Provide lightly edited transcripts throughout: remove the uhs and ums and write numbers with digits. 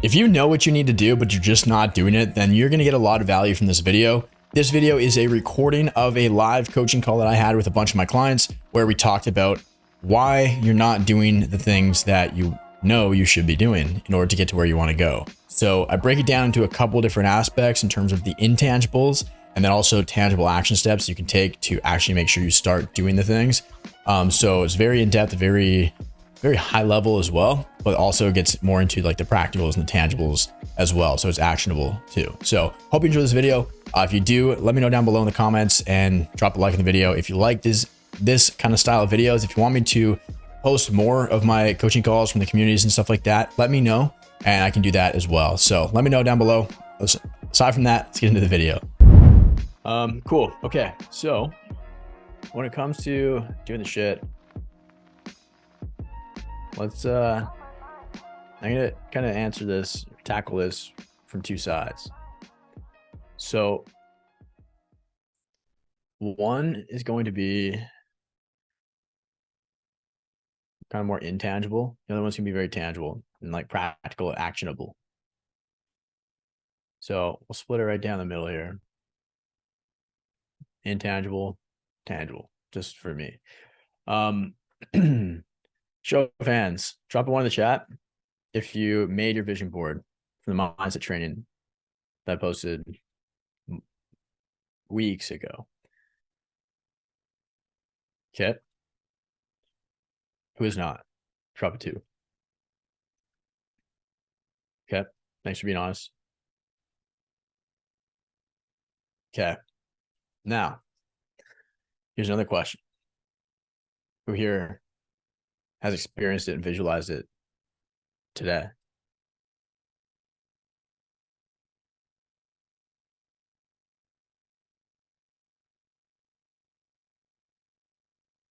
If you know what you need to do, but you're just not doing it, then you're going to get a lot of value from this video. This video is a recording of a live coaching call that I had with a bunch of my clients where we talked about why you're not doing the things that you know you should be doing in order to get to where you want to go. So I break it down into a couple different aspects in terms of the intangibles and then also tangible action steps you can take to actually make sure you start doing the things. So it's very in-depth, very high level as well, but also gets more into like the practicals and the tangibles as well. So it's actionable too. So hope you enjoy this video. If you do, let me know down below in the comments and drop a like in the video. If you like this kind of style of videos, if you want me to post more of my coaching calls from the communities and stuff like that, let me know and I can do that as well. So let me know down below. Aside from that, let's get into the video. Cool. Okay. So when it comes to doing the shit, let's I'm gonna kind of answer this, tackle this from two sides. So one is going to be kind of more intangible. The other one's gonna be very tangible and like practical, actionable. So we'll split it right down the middle here. Intangible, tangible, just for me. Show of hands, drop a one in the chat if you made your vision board from the mindset training that I posted weeks ago. Okay. Who is not? Drop a two. Okay. Thanks for being honest. Okay. Now, here's another question. Who here has experienced it and visualized it today?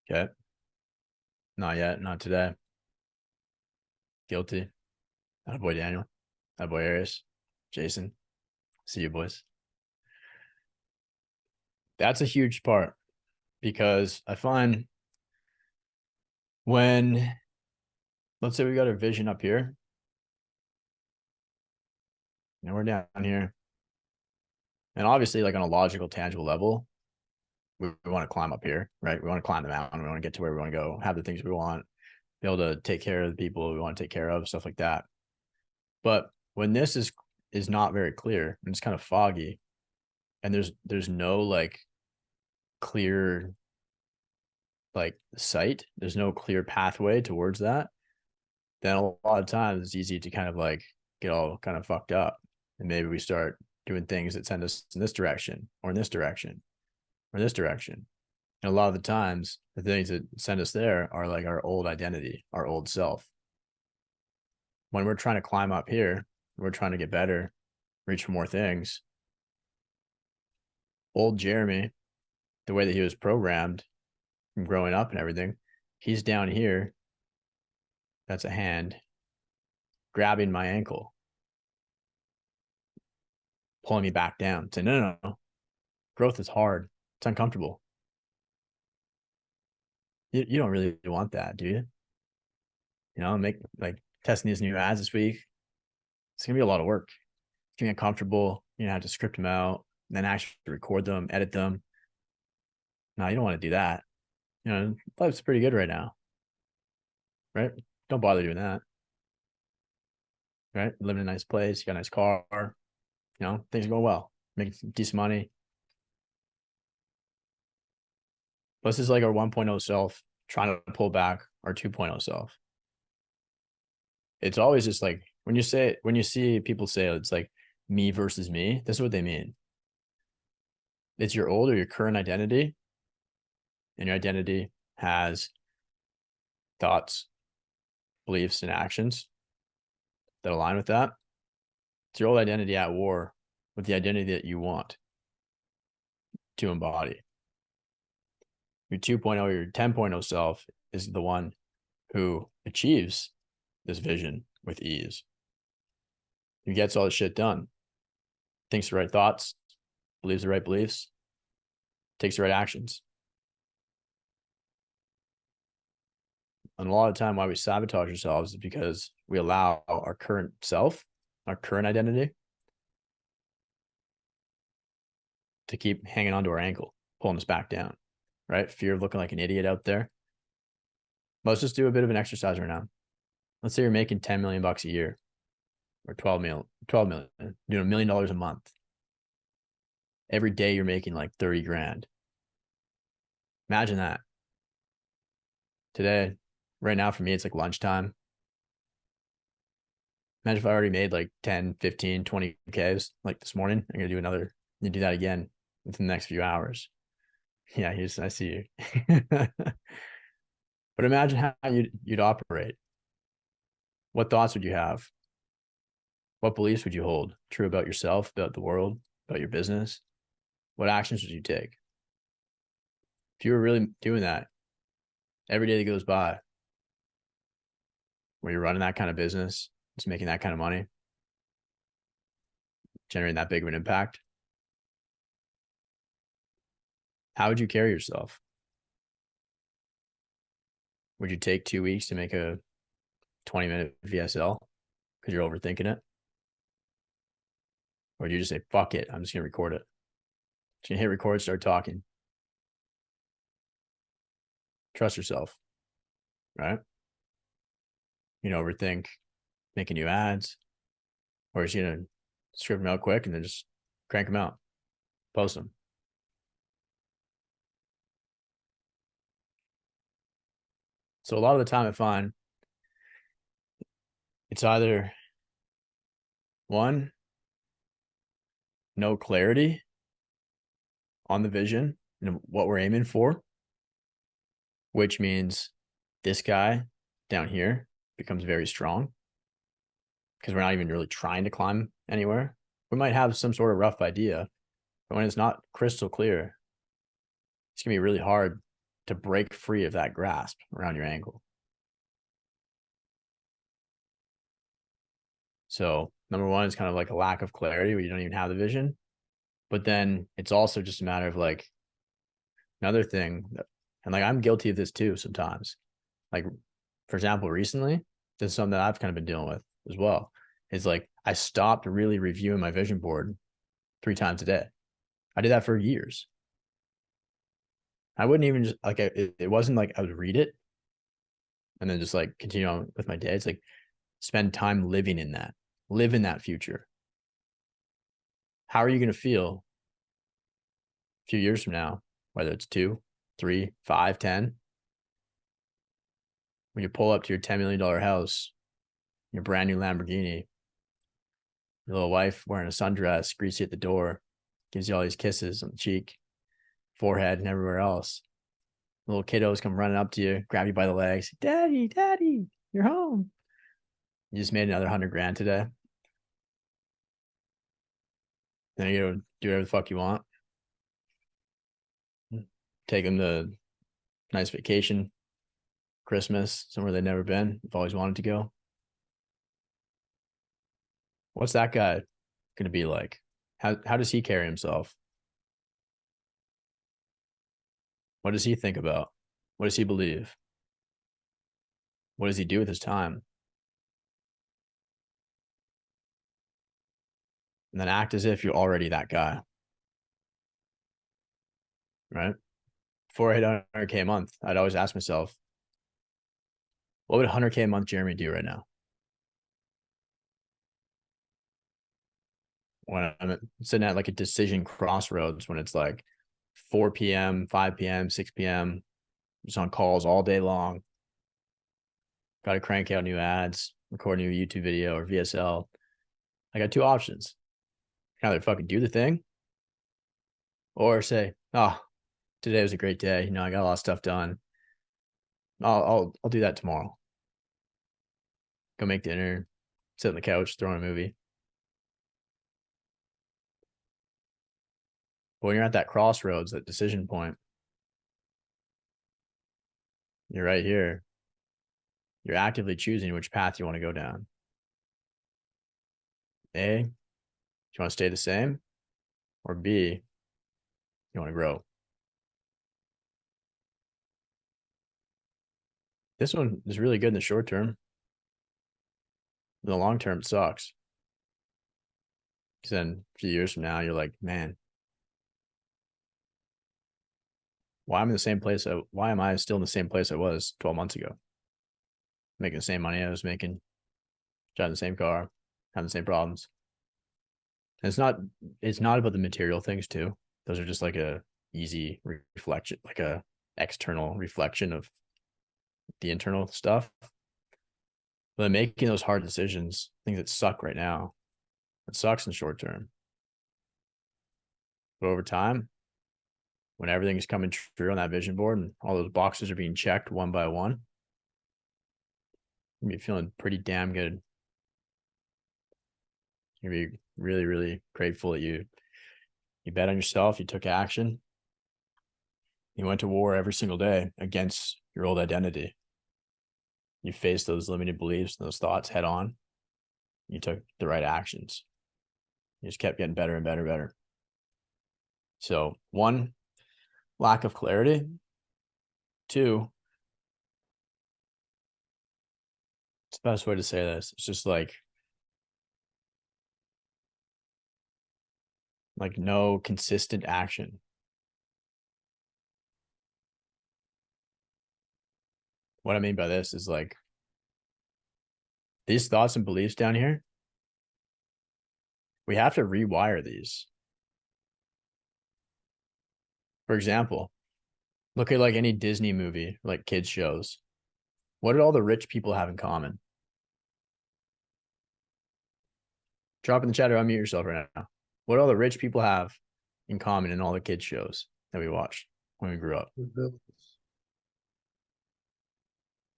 Okay. Not yet. Not today. Guilty. Attaboy Daniel. Attaboy Arius. Jason. See you, boys. That's a huge part because I find when, let's say we got our vision up here and we're down here, and obviously like on a logical, tangible level, we want to climb up here, right? We want to climb the mountain. We want to get to where we want to go, have the things we want, be able to take care of the people we want to take care of, stuff like that. But when this is not very clear and it's kind of foggy and there's no like clear like sight, there's no clear pathway towards that, then a lot of times it's easy to kind of like get all kind of fucked up. And maybe we start doing things that send us in this direction or in this direction or this direction. And a lot of the times the things that send us there are like our old identity, our old self. When we're trying to climb up here, we're trying to get better, reach for more things. Old Jeremy, the way that he was programmed from growing up and everything, he's down here. That's a hand grabbing my ankle, pulling me back down, saying, no. Growth is hard. It's uncomfortable. You don't really want that, do you? You know, make like testing these new ads this week. It's gonna be a lot of work. It's gonna be uncomfortable. You know, have to script them out, and then actually record them, edit them. No, you don't want to do that. You know, life's pretty good right now, right? Don't bother doing that, right? Living in a nice place, you got a nice car, you know, things are going well, making some decent money. This is like our 1.0 self trying to pull back our 2.0 self. It's always just like when you see people say it's like me versus me, this is what they mean. It's your old or your current identity, and your identity has thoughts, beliefs, and actions that align with that. It's your old identity at war with the identity that you want to embody. Your 2.0, your 10.0 self is the one who achieves this vision with ease. He gets all the shit done, thinks the right thoughts, believes the right beliefs, takes the right actions. And a lot of the time why we sabotage ourselves is because we allow our current self our current identity, to keep hanging onto our ankle, pulling us back down, right? Fear of looking like an idiot out there. Let's just do a bit of an exercise right now. Let's say you're making 10 million bucks a year or 12 million, doing $1 million a month. Every day you're making like 30 grand. Imagine that. Today, right now for me, it's like lunchtime. Imagine if I already made like 10, 15, 20 Ks like this morning. I'm going to do another, and do that again within the next few hours. Yeah, I see you. But imagine how you'd operate. What thoughts would you have? What beliefs would you hold true about yourself, about the world, about your business? What actions would you take? If you were really doing that every day that goes by, where you're running that kind of business, just making that kind of money, generating that big of an impact, how would you carry yourself? Would you take 2 weeks to make a 20-minute VSL because you're overthinking it? Or do you just say, fuck it, I'm just going to record it? Just going to hit record, start talking. Trust yourself, right? Overthink making new ads, or is you going to script them out quick and then just crank them out, post them. So a lot of the time I find it's either one, no clarity on the vision and what we're aiming for, which means this guy down here becomes very strong because we're not even really trying to climb anywhere. We might have some sort of rough idea, but when it's not crystal clear, it's going to be really hard to break free of that grasp around your ankle. So number one is kind of like a lack of clarity where you don't even have the vision. But then it's also just a matter of like another thing. And like, I'm guilty of this too sometimes. Like, for example, recently, this is something that I've kind of been dealing with as well. Is like, I stopped really reviewing my vision board 3 times a day. I did that for years. I wouldn't even just like, it wasn't like I would read it and then just like continue on with my day. It's like spend time living in that, live in that future. How are you going to feel a few years from now, whether it's 2, 3, 5, 10, when you pull up to your $10 million house, your brand new Lamborghini, your little wife wearing a sundress, greets you at the door, gives you all these kisses on the cheek, forehead, and everywhere else. Little kiddos come running up to you, grab you by the legs. Daddy, daddy, you're home. You just made another 100 grand today. Then you go do whatever the fuck you want. Take them to nice vacation, Christmas, somewhere they've never been, they've always wanted to go. What's that guy going to be like? How does he carry himself? What does he think about? What does he believe? What does he do with his time? And then act as if you're already that guy, right? Before I hit 100K a month, I'd always ask myself, what would 100K a month Jeremy do right now? When I'm sitting at like a decision crossroads, when it's like 4 p.m., 5 p.m., 6 p.m., just on calls all day long, got to crank out new ads, record a new YouTube video or VSL. I got 2 options. I can either fucking do the thing or say, oh, today was a great day. I got a lot of stuff done. I'll do that tomorrow. Go make dinner, sit on the couch, throw on a movie. But when you're at that crossroads, that decision point, you're right here. You're actively choosing which path you want to go down. A, do you want to stay the same? Or B, you want to grow? This one is really good in the short term. In the long term, it sucks. Because then a few years from now, you're like, man, why am I in the same place? Why am I still in the same place I was 12 months ago? Making the same money I was making, driving the same car, having the same problems. And it's not about the material things too. Those are just like a easy reflection, like a external reflection of the internal stuff. But making those hard decisions, things that suck right now, it sucks in the short term. But over time, when everything's coming true on that vision board and all those boxes are being checked one by one, you'll be feeling pretty damn good. You'll be really, really grateful that you bet on yourself, you took action, you went to war every single day against your old identity. You faced those limiting beliefs, those thoughts head on. You took the right actions. You just kept getting better and better and better. So, one, lack of clarity. Two, it's the best way to say this. It's just like no consistent action. What I mean by this is like these thoughts and beliefs down here, we have to rewire these. For example, look at like any Disney movie, like kids shows. What did all the rich people have in common? Drop in the chat or unmute yourself right now. What do all the rich people have in common in all the kids shows that we watched when we grew up?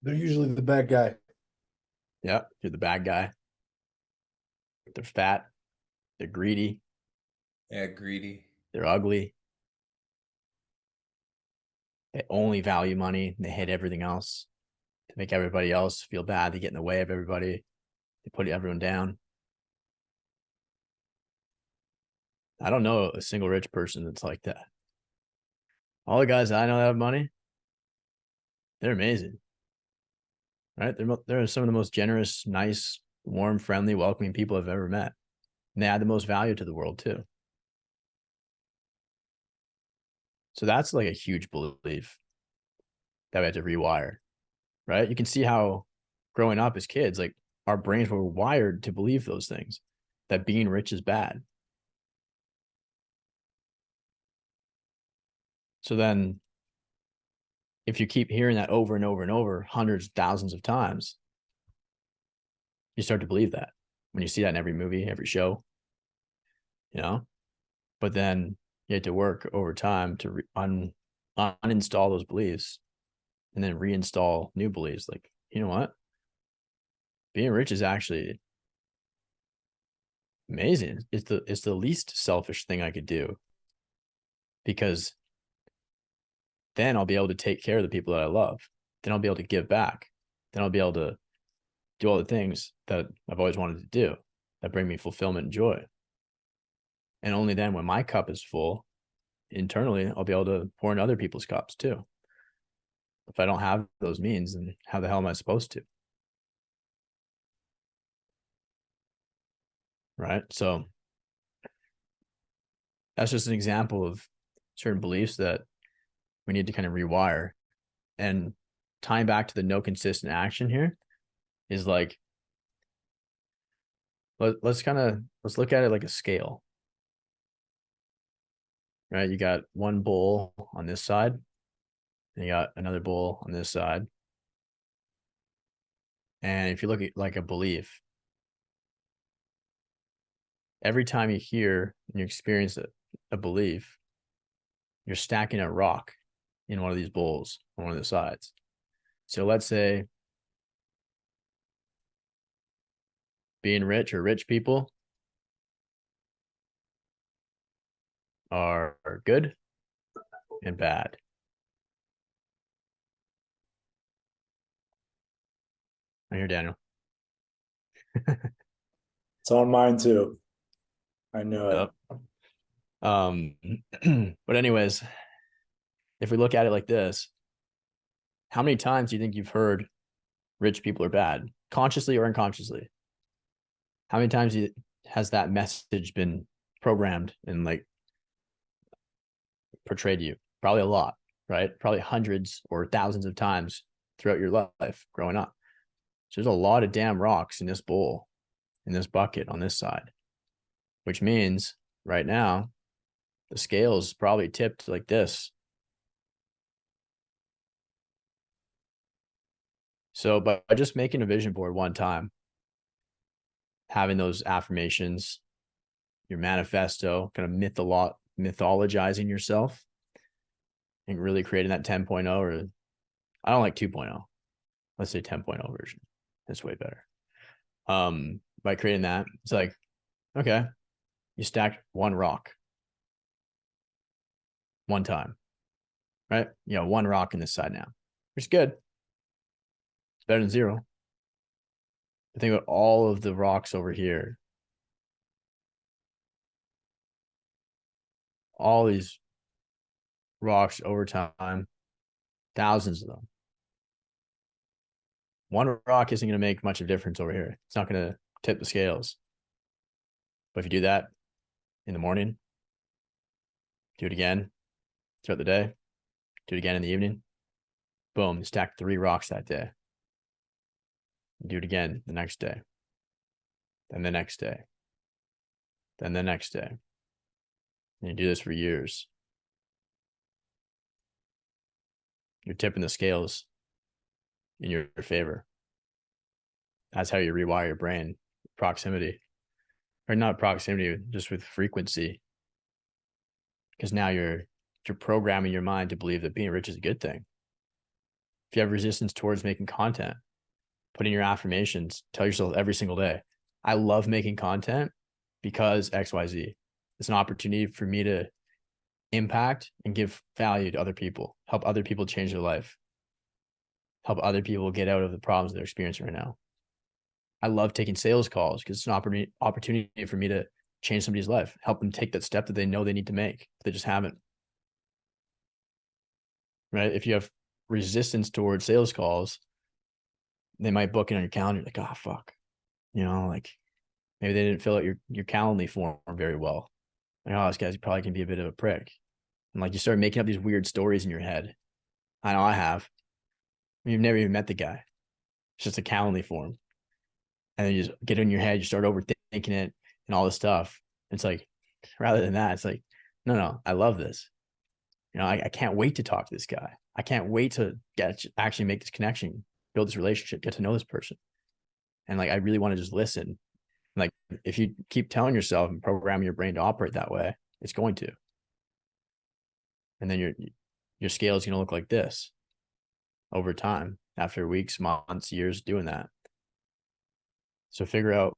They're usually the bad guy. Yeah, you're the bad guy. They're fat. They're greedy. Yeah, greedy. They're ugly. They only value money. They hate everything else to make everybody else feel bad. They get in the way of everybody. They put everyone down. I don't know a single rich person that's like that. All the guys I know that have money, they're amazing. Right? They're some of the most generous, nice, warm, friendly, welcoming people I've ever met. And they add the most value to the world too. So that's like a huge belief that we have to rewire, right? You can see how growing up as kids, like our brains were wired to believe those things, that being rich is bad. So then if you keep hearing that over and over and over, hundreds, thousands of times, you start to believe that when you see that in every movie, every show, you know, but then you have to work over time to uninstall those beliefs and then reinstall new beliefs. Like, you know what? Being rich is actually amazing. It's the least selfish thing I could do, because then I'll be able to take care of the people that I love. Then I'll be able to give back. Then I'll be able to do all the things that I've always wanted to do that bring me fulfillment and joy. And only then, when my cup is full internally, I'll be able to pour in other people's cups too. If I don't have those means, then how the hell am I supposed to? Right? So that's just an example of certain beliefs that we need to kind of rewire. And tying back to the no consistent action here is like, let's look at it like a scale. Right? You got one bowl on this side, and you got another bowl on this side. And if you look at like a belief, every time you hear and you experience a belief, you're stacking a rock in one of these bowls on one of the sides. So let's say being rich or rich people are good and bad. I hear Daniel. It's on mine too. I know it. But anyways, if we look at it like this, how many times do you think you've heard rich people are bad, consciously or unconsciously? How many times do has that message been programmed and like portrayed to you? Probably a lot, right? Probably hundreds or thousands of times throughout your life growing up. So there's a lot of damn rocks in this bowl, in this bucket on this side, which means right now the scale is probably tipped like this. So by just making a vision board one time, having those affirmations, your manifesto, kind of mythologizing yourself and really creating that 10.0, or I don't like 2.0. Let's say 10.0 version. That's way better. By creating that, it's like, okay, you stacked one rock one time, right? You know, one rock in this side now, which is good. It's better than zero. But think about all of the rocks over here. All these rocks over time, thousands of them. One rock isn't going to make much of a difference over here. It's not going to tip the scales. But if you do that in the morning, do it again throughout the day, do it again in the evening, boom, you stack 3 rocks that day. Do it again the next day, then the next day, then the next day. And you do this for years. You're tipping the scales in your favor. That's how you rewire your brain. Proximity, or not proximity, just with frequency. Because now you're programming your mind to believe that being rich is a good thing. If you have resistance towards making content, put in your affirmations, tell yourself every single day, I love making content because XYZ. It's an opportunity for me to impact and give value to other people, help other people change their life, help other people get out of the problems they're experiencing right now. I love taking sales calls because it's an opportunity for me to change somebody's life, help them take that step that they know they need to make, but they just haven't. Right? If you have resistance towards sales calls, they might book it on your calendar, like, oh fuck. You know, like maybe they didn't fill out your Calendly form very well. Like, oh, this guy's probably can be a bit of a prick. And like you start making up these weird stories in your head. I know I have. You've never even met the guy. It's just a Calendly form. And then you just get in your head, you start overthinking it and all this stuff. It's like, rather than that, it's like, no, I love this. You know, I can't wait to talk to this guy. I can't wait to actually make this connection, build this relationship, get to know this person. And like, I really want to just listen. Like, if you keep telling yourself and programming your brain to operate that way, it's going to. And then your scale is going to look like this over time, after weeks, months, years doing that. So figure out,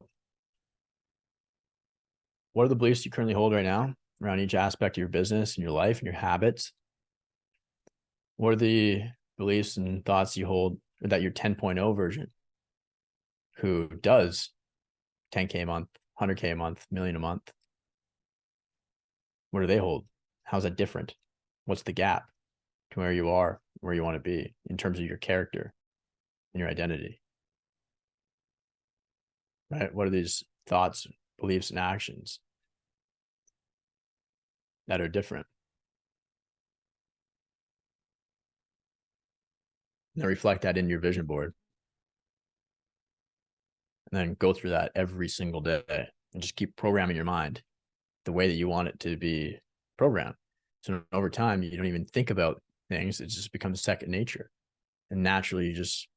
what are the beliefs you currently hold right now around each aspect of your business and your life and your habits? What are the beliefs and thoughts you hold that your 10.0 version, who does 10K a month, 100K a month, million a month, what do they hold? How's that different? What's the gap to where you are, where you want to be in terms of your character and your identity? Right? What are these thoughts, beliefs, and actions that are different? And then reflect that in your vision board. And then go through that every single day and just keep programming your mind the way that you want it to be programmed. So over time, you don't even think about things. It just becomes second nature. And naturally, you just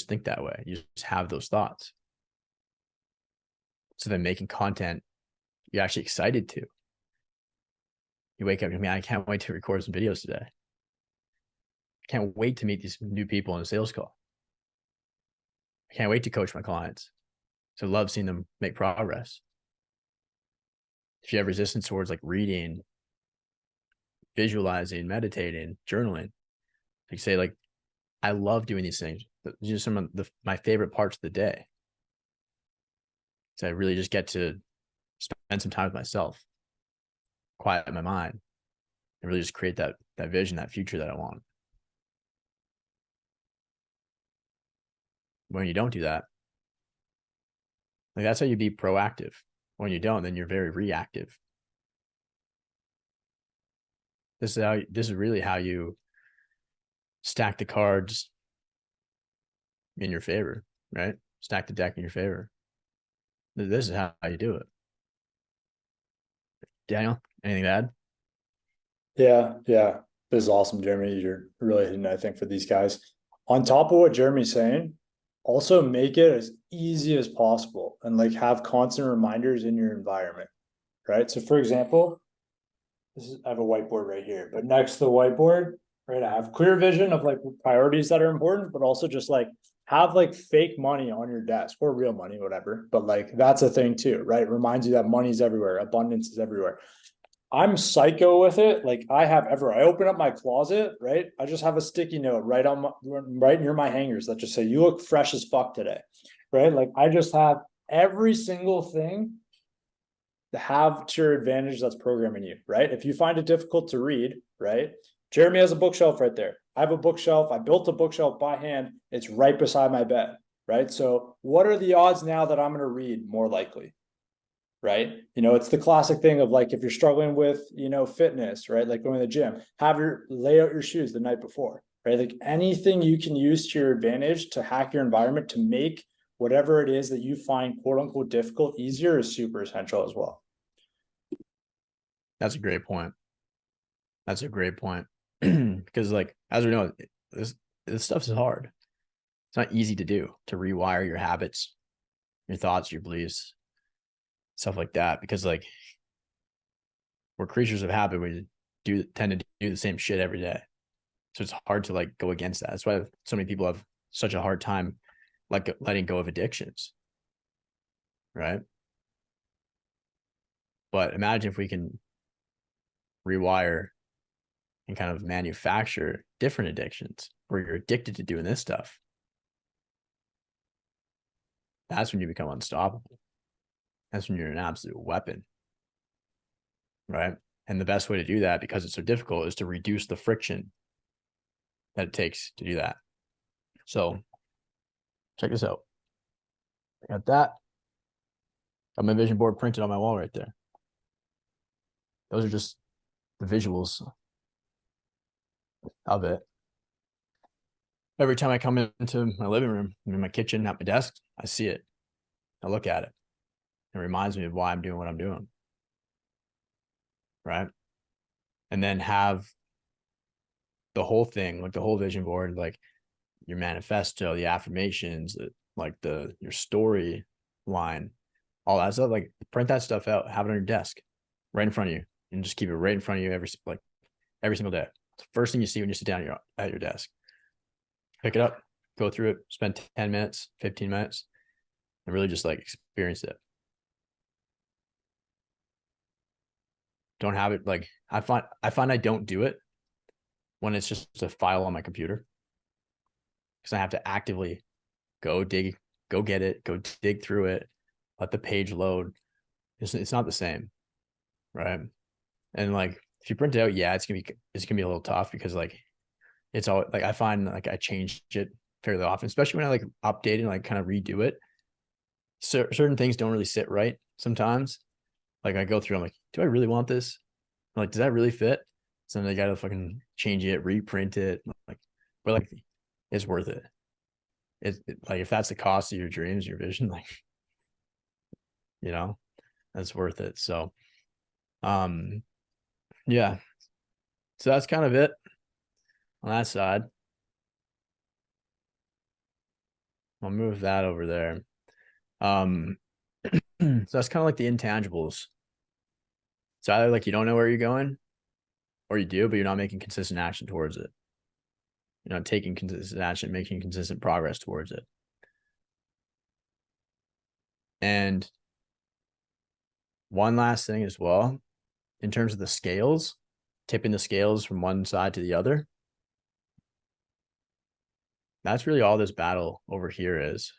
think that way. You just have those thoughts. So then making content, you're actually excited to. You wake up, I mean, I can't wait to record some videos today. I can't wait to meet these new people in a sales call. I can't wait to coach my clients. So I love seeing them make progress. If you have resistance towards like reading, visualizing, meditating, journaling, like say like, I love doing these things. These are some of my favorite parts of the day. So I really just get to spend some time with myself, quiet my mind, and really just create that vision, that future that I want. When you don't do that, like that's how you be proactive. When you don't, then you're very reactive. This is really how you stack the cards in your favor, right? Stack the deck in your favor. This is how you do it. Daniel, anything to add? Yeah. This is awesome, Jeremy. You're really hitting, I think, for these guys. On top of what Jeremy's saying, also make it as easy as possible and like have constant reminders in your environment, right? So for example, I have a whiteboard right here, but next to the whiteboard, right, I have clear vision of like priorities that are important, but also just like have like fake money on your desk or real money, whatever. But like that's a thing too, right? Reminds you that money's everywhere, abundance is everywhere. I'm psycho with it. Like I open up my closet, right? I just have a sticky note right near my hangers that just say, "You look fresh as fuck today," right? Like I just have every single thing to have to your advantage that's programming you, right? If you find it difficult to read, right? Jeremy has a bookshelf right there. I have a bookshelf. I built a bookshelf by hand. It's right beside my bed, right? So what are the odds now that I'm going to read more likely? Right? It's the classic thing of like if you're struggling with, fitness, right? Like going to the gym, lay out your shoes the night before, right? Like anything you can use to your advantage to hack your environment to make whatever it is that you find quote unquote difficult easier is super essential as well. That's a great point. That's a great point. Because like, as we know, this stuff is hard. It's not easy to do, to rewire your habits, your thoughts, your beliefs, stuff like that. Because like we're creatures of habit. We tend to do the same shit every day. So it's hard to like go against that. That's why so many people have such a hard time like letting go of addictions. Right. But imagine if we can rewire and kind of manufacture different addictions where you're addicted to doing this stuff. That's when you become unstoppable. That's when you're an absolute weapon. Right. And the best way to do that, because it's so difficult, is to reduce the friction that it takes to do that. So check this out. I got that. Got my vision board printed on my wall right there. Those are just the visuals of it. Every time I come into my living room, I'm in my kitchen, at my desk, I see it. I look at it. It reminds me of why I'm doing what I'm doing. Right. And then have the whole thing, like the whole vision board, like your manifesto, the affirmations, like your story line, all that stuff, like print that stuff out, have it on your desk right in front of you, and just keep it right in front of you every single day. It's the first thing you see when you sit down at your desk. Pick it up, go through it, spend 10 minutes, 15 minutes, and really just like experience it. Don't have it like I find I don't do it when it's just a file on my computer, because I have to actively go get it, go dig through it, let the page load. It's not the same, right? And like if you print it out, yeah, it's gonna be a little tough, because like it's all like I find like I change it fairly often, especially when I like update and like kind of redo it. Certain things don't really sit right sometimes. Like I go through, I'm like, do I really want this? I'm like, does that really fit? So then I gotta fucking change it, reprint it. Like, but like, it's worth it. Like if that's the cost of your dreams, your vision, like, that's worth it. So, yeah. So that's kind of it on that side. I'll move that over there. So that's kind of like the intangibles. It's either like you don't know where you're going, or you do, but you're not making consistent action towards it. You're not taking consistent action, making consistent progress towards it. And one last thing as well, in terms of the scales, tipping the scales from one side to the other. That's really all this battle over here is.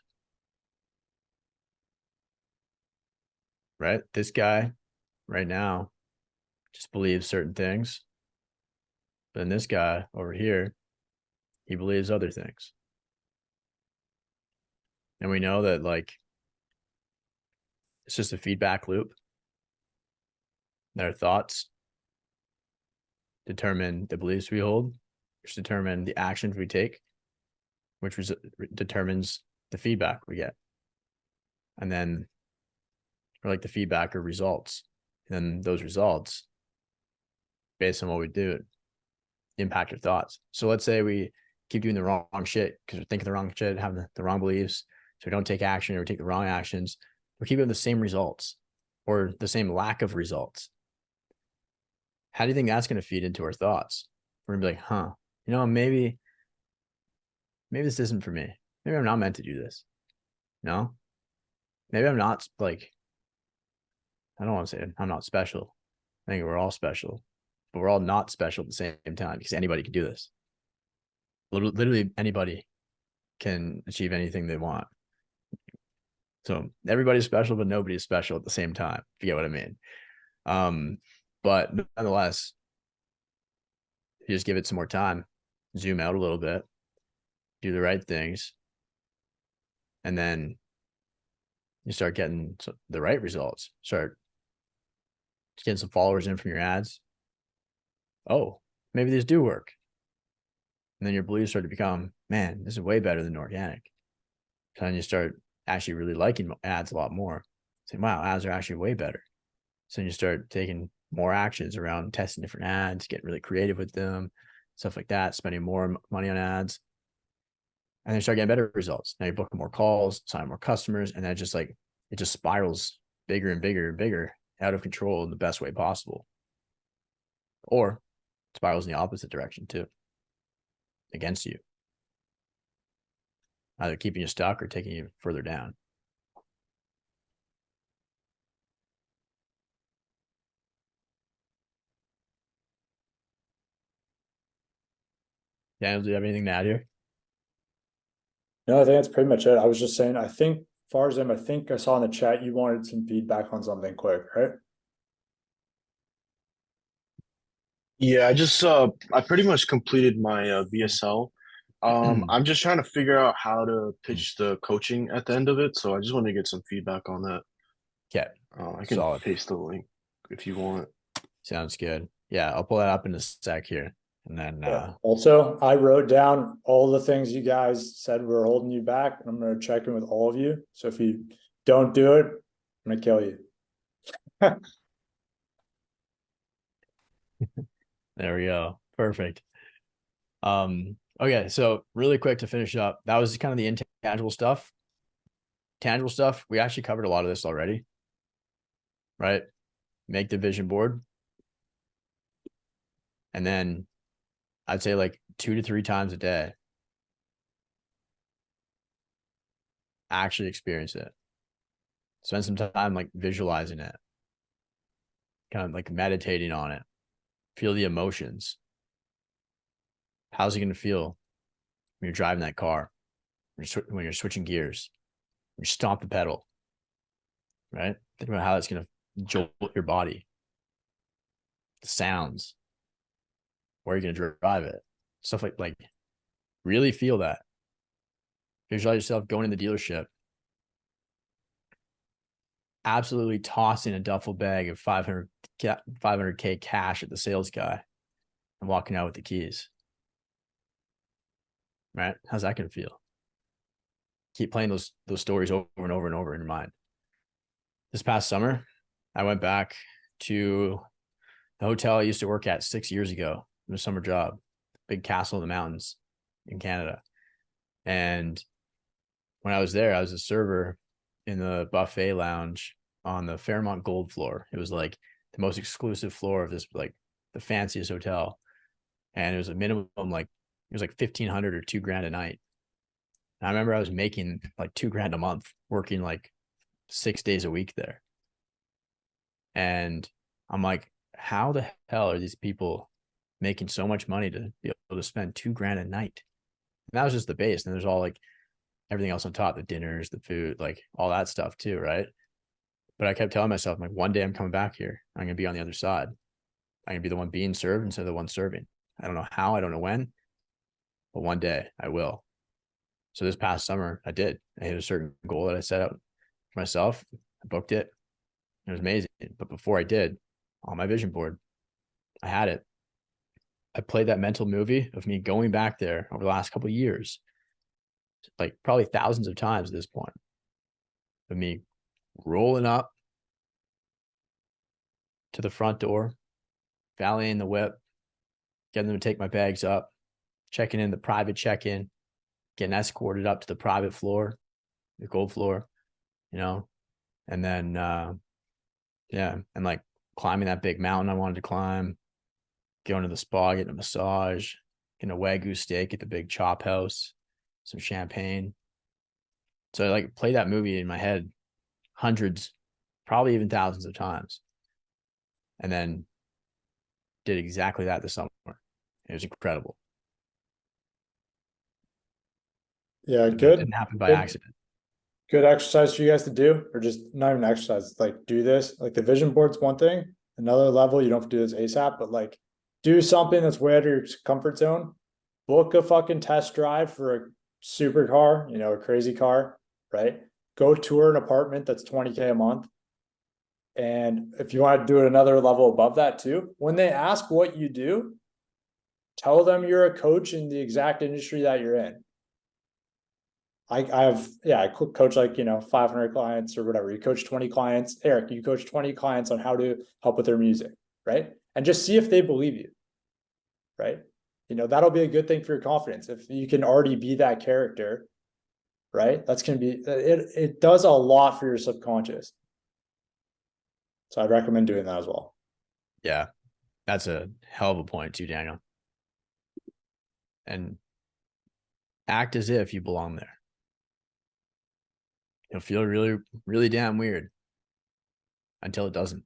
Right? This guy right now just believes certain things. But then this guy over here, he believes other things. And we know that like It's just a feedback loop. Their thoughts determine the beliefs we hold, which determine the actions we take, which determines the feedback we get. And then, or like the feedback or results. And then those results, based on what we do, impact our thoughts. So let's say we keep doing the wrong shit because we're thinking the wrong shit, having the wrong beliefs. So we don't take action or we take the wrong actions. We keep getting the same results or the same lack of results. How do you think that's going to feed into our thoughts? We're going to be like, huh, you know, maybe this isn't for me. Maybe I'm not meant to do this. No, maybe I'm not, like, I don't want to say it. I'm not special. I think we're all special, but we're all not special at the same time because anybody can do this. Literally anybody can achieve anything they want. So everybody's special, but nobody's special at the same time, if you get what I mean. But nonetheless, you just give it some more time, zoom out a little bit, do the right things, and then you start getting the right results. Start getting some followers in from your ads. Oh, maybe these do work. And then your beliefs start to become, man, this is way better than organic. So then you start actually really liking ads a lot more. Saying, wow, ads are actually way better. So then you start taking more actions around testing different ads, getting really creative with them, stuff like that, spending more money on ads. And then you start getting better results. Now you're booking more calls, signing more customers, and then it just spirals bigger and bigger and bigger, out of control in the best way possible. Or spirals in the opposite direction too, against you, either keeping you stuck or taking you further down. Daniel, do you have anything to add here? No, I think that's pretty much it. I was just saying, I think Farzam, I think I saw in the chat you wanted some feedback on something quick, right? Yeah, I pretty much completed my VSL. I'm just trying to figure out how to pitch the coaching at the end of it, so I just want to get some feedback on that. Okay. I can Solid. paste the link if you want. Sounds good. Yeah, I'll pull that up in a sec here. And then also, I wrote down all the things you guys said were holding you back. I'm going to check in with all of you. So if you don't do it, I'm going to kill you. there we go. Perfect. Okay, so really quick to finish up, that was kind of the intangible stuff. Tangible stuff, we actually covered a lot of this already, right? Make the vision board. And then I'd say like 2 to 3 times a day, actually experience it. Spend some time like visualizing it, kind of like meditating on it. Feel the emotions. How's it going to feel when you're driving that car, when you're switching gears, when you stomp the pedal, right? Think about how that's going to jolt your body, the sounds, where you're going to drive it, stuff like really feel that. Visualize yourself going in the dealership, absolutely tossing a duffel bag of 500K cash at the sales guy and walking out with the keys. Right? How's that going to feel? Keep playing those stories over and over and over in your mind. This past summer, I went back to the hotel I used to work at 6 years ago. It was a summer job, big castle in the mountains in Canada. And when I was there, I was a server in the buffet lounge on the Fairmont Gold floor. It was like the most exclusive floor of this, like the fanciest hotel. And it was a minimum, like it was like 1,500 or $2,000 a night. And I remember I was making like $2,000 a month, working like 6 days a week there. And I'm like, how the hell are these people making so much money to be able to spend $2,000 a night? And that was just the base. And there's all like everything else on top, the dinners, the food, like all that stuff too, right? But I kept telling myself, like, one day I'm coming back here. I'm going to be on the other side. I'm going to be the one being served instead of the one serving. I don't know how, I don't know when, but one day I will. So this past summer, I did. I hit a certain goal that I set out for myself. I booked it. It was amazing. But before I did, on my vision board, I had it. I played that mental movie of me going back there over the last couple of years, like probably thousands of times at this point, of me rolling up to the front door, valeting the whip, getting them to take my bags up, checking in the private check-in, getting escorted up to the private floor, the gold floor, and then yeah, and like climbing that big mountain I wanted to climb, going to the spa, getting a massage, getting a Wagyu steak at the big chop house, some champagne. So I like play that movie in my head hundreds, probably even thousands of times. And then did exactly that this summer. It was incredible. Yeah, It good. didn't happen by Good. accident. Good exercise for you guys to do, or just not even exercise, like do this. Like the vision board's one thing. Another level, you don't have to do this ASAP, but like do something that's way out of your comfort zone. Book a fucking test drive for a super car, a crazy car, right? Go tour an apartment that's 20K a month. And if you want to do it another level above that too, when they ask what you do, tell them you're a coach in the exact industry that you're in. I coach like, 500 clients or whatever. You coach 20 clients. Eric, you coach 20 clients on how to help with their music, right? And just see if they believe you, right? That'll be a good thing for your confidence. If you can already be that character, right? That's going to be, it does a lot for your subconscious. So I'd recommend doing that as well. Yeah, that's a hell of a point too, Daniel. And act as if you belong there. It'll feel really, really damn weird until it doesn't.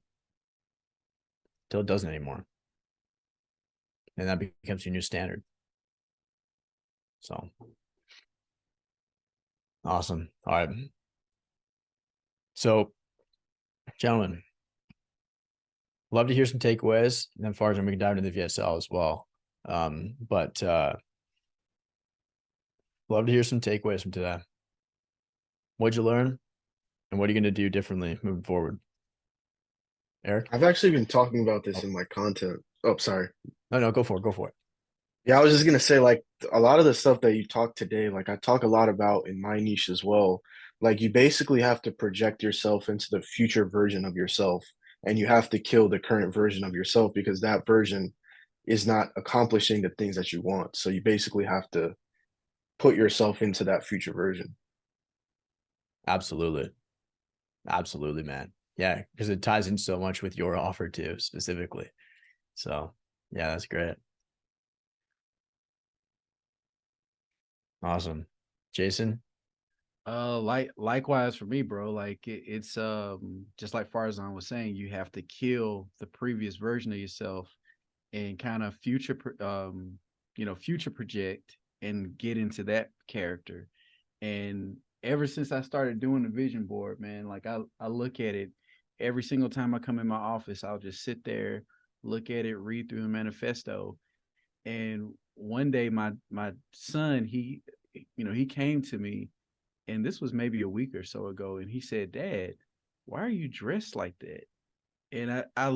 Until it doesn't anymore. And that becomes your new standard. So awesome. All right. So, gentlemen, love to hear some takeaways. And then, far as we can dive into the VSL as well. But love to hear some takeaways from today. What'd you learn? And what are you going to do differently moving forward? Eric? I've actually been talking about this in my content. Oh, sorry. No, go for it. Go for it. Yeah, I was just gonna say, like, a lot of the stuff that you talked today, like I talk a lot about in my niche as well. Like you basically have to project yourself into the future version of yourself, and you have to kill the current version of yourself because that version is not accomplishing the things that you want. So you basically have to put yourself into that future version. Absolutely. Absolutely, man. Yeah, because it ties in so much with your offer too, specifically. So yeah, that's great. Awesome. Jason? Likewise for me, bro. Like it's just like Farzan was saying, you have to kill the previous version of yourself and kind of future project and get into that character. And ever since I started doing the vision board, man, like I look at it every single time I come in my office. I'll just sit there, look at it, read through the manifesto. And one day my son, he came to me, and this was maybe a week or so ago, and he said, "Dad, why are you dressed like that?" And I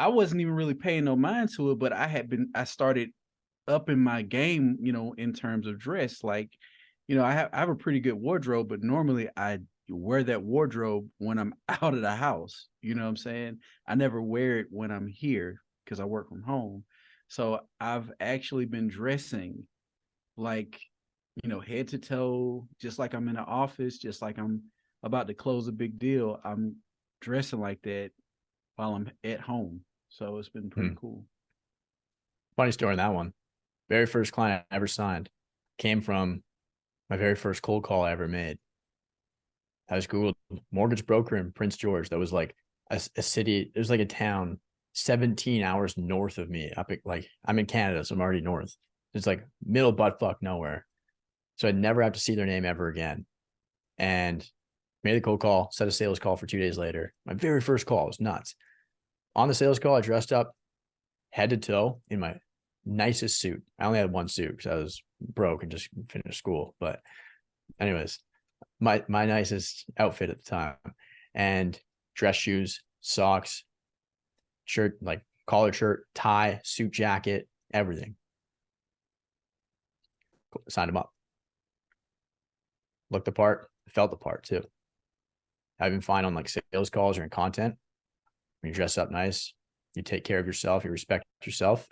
wasn't even really paying no mind to it, but I started upping my game, in terms of dress. Like, I have a pretty good wardrobe, but normally I wear that wardrobe when I'm out of the house. You know what I'm saying? I never wear it when I'm here because I work from home. So I've actually been dressing like, head to toe, just like I'm in the office, just like I'm about to close a big deal. I'm dressing like that while I'm at home. So it's been pretty cool. Funny story on that one. Very first client I ever signed came from my very first cold call I ever made. I was Googled mortgage broker in Prince George. That was like a city. It was like a town 17 hours north of me. I'm in Canada, so I'm already north. It's like middle butt fuck nowhere. So I'd never have to see their name ever again. And made the cold call, set a sales call for 2 days later. My very first call was nuts. On the sales call, I dressed up head to toe in my nicest suit. I only had one suit because I was broke and just finished school. But anyways, my nicest outfit at the time. And dress shoes, socks, shirt, like collared shirt, tie, suit jacket, everything. Signed them up. Looked the part, felt the part too. I've been fine on like sales calls or in content. When you dress up nice, you take care of yourself, you respect yourself.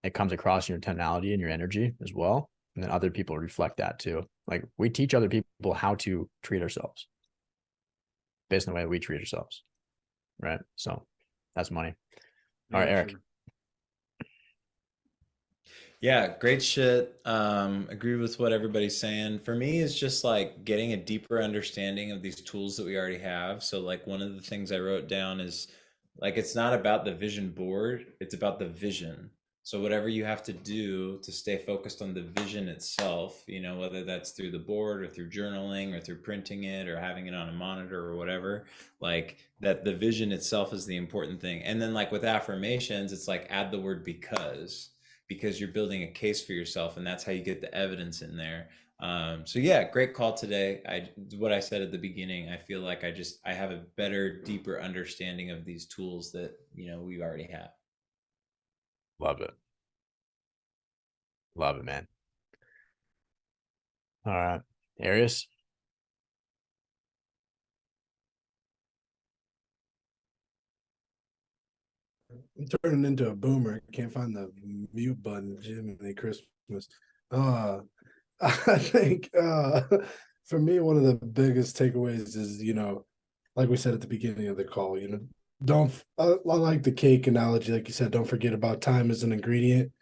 It comes across in your tonality and your energy as well. And then other people reflect that too. Like we teach other people how to treat ourselves based on the way we treat ourselves. Right. So that's money. All right, Eric. Yeah, great shit. Agree with what everybody's saying. For me, it's just like getting a deeper understanding of these tools that we already have. So like one of the things I wrote down is like it's not about the vision board, it's about the vision. So whatever you have to do to stay focused on the vision itself, you know, whether that's through the board or through journaling or through printing it or having it on a monitor or whatever, like that the vision itself is the important thing. And then like with affirmations, it's like add the word because you're building a case for yourself, and that's how you get the evidence in there. So yeah, great call today. What I said at the beginning, I feel like I have a better, deeper understanding of these tools that, you know, we already have. Love it. Love it, man. All right. Arius? I'm turning into a boomer. Can't find the mute button. Jiminy Christmas. I think for me, one of the biggest takeaways is, you know, like we said at the beginning of the call, you know, I like the cake analogy. Like you said, don't forget about time as an ingredient.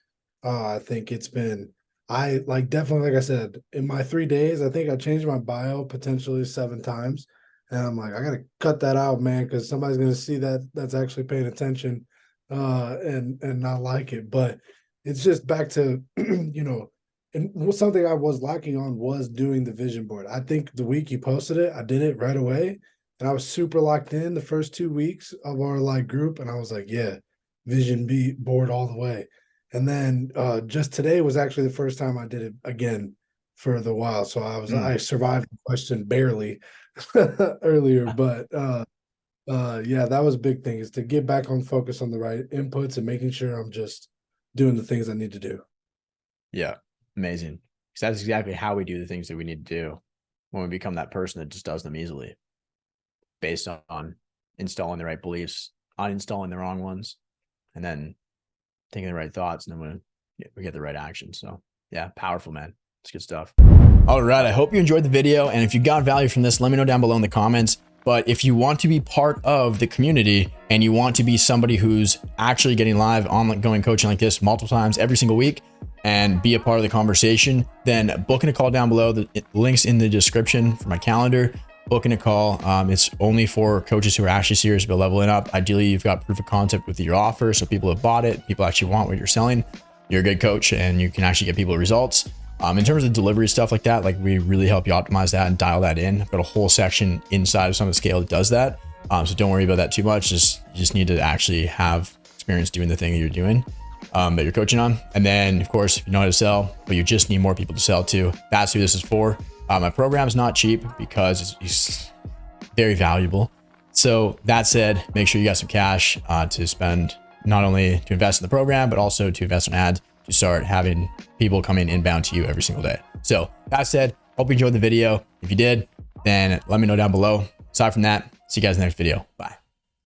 I think definitely, like I said, in my 3 days, I think I changed my bio potentially 7 times. And I'm like, I got to cut that out, man, because somebody's going to see that's actually paying attention and not like it. But it's just back to, you know, and something I was lacking on was doing the vision board. I think the week you posted it, I did it right away. And I was super locked in the first 2 weeks of our like group. And I was like, yeah, board all the way. And then just today was actually the first time I did it again for the while. So I survived the question barely earlier, but yeah, that was a big thing, is to get back on focus on the right inputs and making sure I'm just doing the things I need to do. Yeah. Amazing. Because that's exactly how we do the things that we need to do when we become that person that just does them easily, based on installing the right beliefs, uninstalling the wrong ones, and then thinking the right thoughts, and then we get the right action. So yeah, powerful, man. It's good stuff. All right. I hope you enjoyed the video. And if you got value from this, let me know down below in the comments. But if you want to be part of the community and you want to be somebody who's actually getting live ongoing coaching like this multiple times every single week and be a part of the conversation, then booking a call down below. The link's in the description for my calendar. Booking a call. It's only for coaches who are actually serious about leveling up. Ideally, you've got proof of concept with your offer, so people have bought it, people actually want what you're selling. You're a good coach and you can actually get people results. In terms of delivery stuff like that, like we really help you optimize that and dial that in. I've got a whole section inside of Summit Scale that does that. So don't worry about that too much. You just need to actually have experience doing the thing that you're doing, that you're coaching on. And then of course, if you know how to sell, but you just need more people to sell to, that's who this is for. My program is not cheap because it's very valuable. So that said, make sure you got some cash to spend, not only to invest in the program, but also to invest in ads to start having people coming inbound to you every single day. So that said, hope you enjoyed the video. If you did, then let me know down below. Aside from that, see you guys in the next video. Bye.